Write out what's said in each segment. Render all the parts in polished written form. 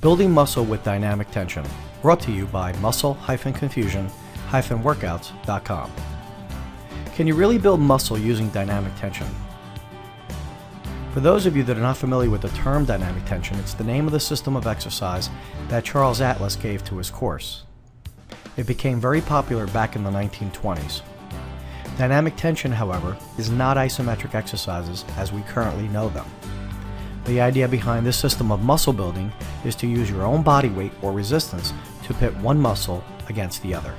Building Muscle with Dynamic Tension, brought to you by muscle-confusion-workouts.com. Can you really build muscle using dynamic tension? For those of you that are not familiar with the term dynamic tension, it's the name of the system of exercise that Charles Atlas gave to his course. It became very popular back in the 1920s. Dynamic tension, however, is not isometric exercises as we currently know them. The idea behind this system of muscle building is to use your own body weight or resistance to pit one muscle against the other.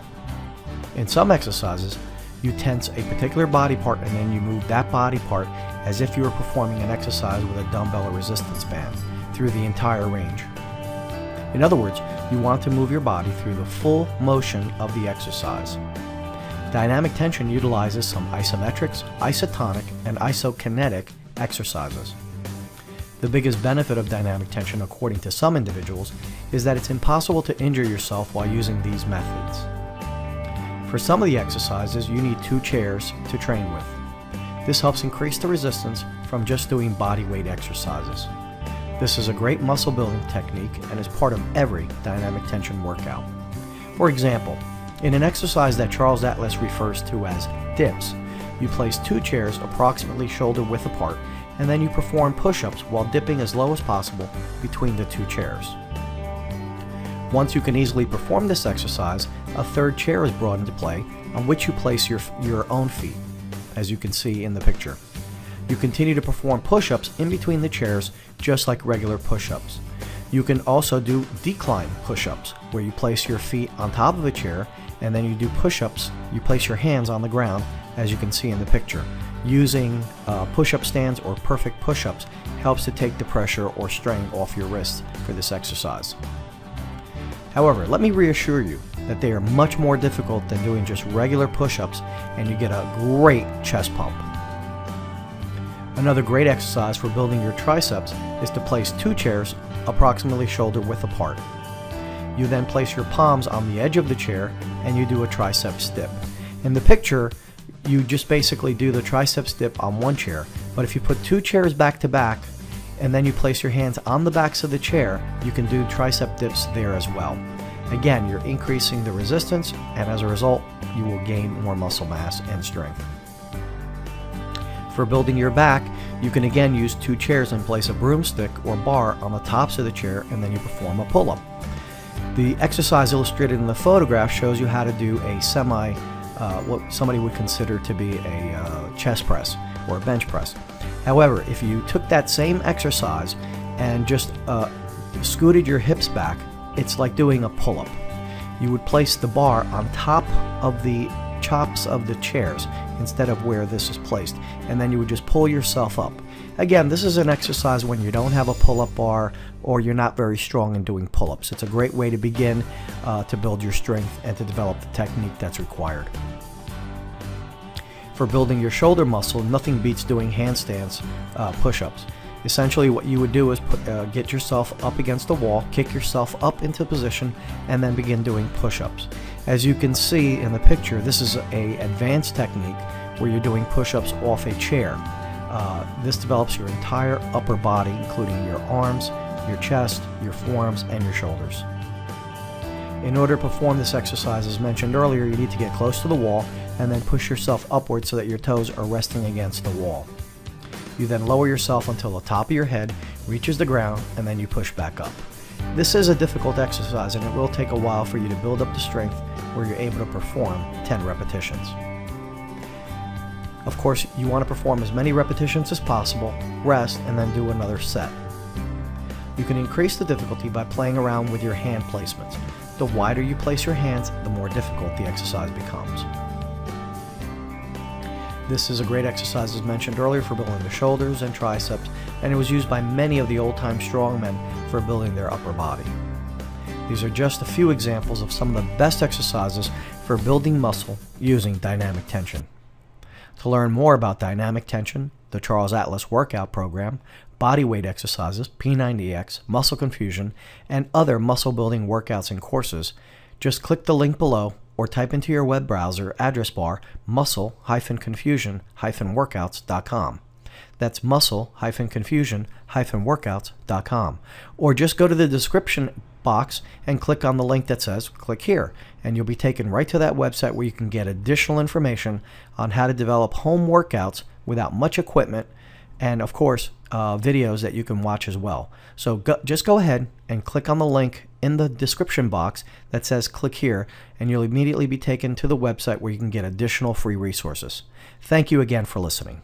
In some exercises, you tense a particular body part and then you move that body part as if you were performing an exercise with a dumbbell or resistance band through the entire range. In other words, you want to move your body through the full motion of the exercise. Dynamic tension utilizes some isometrics, isotonic, and isokinetic exercises. The biggest benefit of dynamic tension, according to some individuals, is that it's impossible to injure yourself while using these methods. For some of the exercises, you need 2 chairs to train with. This helps increase the resistance from just doing body weight exercises. This is a great muscle building technique and is part of every dynamic tension workout. For example, in an exercise that Charles Atlas refers to as dips, you place 2 chairs approximately shoulder width apart, and then you perform push-ups while dipping as low as possible between the 2 chairs. Once you can easily perform this exercise, a 3rd chair is brought into play on which you place your own feet, as you can see in the picture. You continue to perform push-ups in between the chairs just like regular push-ups. You can also do decline push-ups, where you place your feet on top of a chair and then you do push-ups. You place your hands on the ground, as you can see in the picture. Using push-up stands or perfect push-ups helps to take the pressure or strain off your wrists for this exercise. However, let me reassure you that they are much more difficult than doing just regular push-ups, and you get a great chest pump. Another great exercise for building your triceps is to place 2 chairs approximately shoulder width apart. You then place your palms on the edge of the chair and you do a triceps dip. In the picture, you just basically do the triceps dip on 1 chair, but if you put 2 chairs back to back and then you place your hands on the backs of the chair, you can do tricep dips there as well. Again, you're increasing the resistance, and as a result, you will gain more muscle mass and strength. For building your back, you can again use 2 chairs and place a broomstick or bar on the tops of the chair, and then you perform a pull-up. The exercise illustrated in the photograph shows you how to do a what somebody would consider to be a chest press or a bench press. However, if you took that same exercise and just scooted your hips back, it's like doing a pull-up. You would place the bar on top of the chops of the chairs instead of where this is placed, and then you would just pull yourself up. Again, this is an exercise when you don't have a pull-up bar or you're not very strong in doing pull-ups. It's a great way to begin to build your strength and to develop the technique that's required. For building your shoulder muscle, nothing beats doing handstands push-ups. Essentially what you would do is get yourself up against the wall, kick yourself up into position, and then begin doing push-ups. As you can see in the picture, this is an advanced technique where you're doing push-ups off a chair. This develops your entire upper body, including your arms, your chest, your forearms, and your shoulders. In order to perform this exercise, as mentioned earlier, you need to get close to the wall and then push yourself upward so that your toes are resting against the wall. You then lower yourself until the top of your head reaches the ground, and then you push back up. This is a difficult exercise, and it will take a while for you to build up the strength where you're able to perform 10 repetitions. Of course, you want to perform as many repetitions as possible, rest, and then do another set. You can increase the difficulty by playing around with your hand placements. The wider you place your hands, the more difficult the exercise becomes. This is a great exercise, as mentioned earlier, for building the shoulders and triceps, and it was used by many of the old-time strongmen for building their upper body. These are just a few examples of some of the best exercises for building muscle using dynamic tension. To learn more about dynamic tension, the Charles Atlas workout program, body weight exercises, P90X, muscle confusion, and other muscle building workouts and courses, just click the link below or type into your web browser address bar muscle-confusion-workouts.com. That's muscle-confusion-workouts.com. Or just go to the description box and click on the link that says click here, and you'll be taken right to that website where you can get additional information on how to develop home workouts without much equipment, and of course videos that you can watch as well. So just go ahead and click on the link in the description box that says click here, and you'll immediately be taken to the website where you can get additional free resources. Thank you again for listening.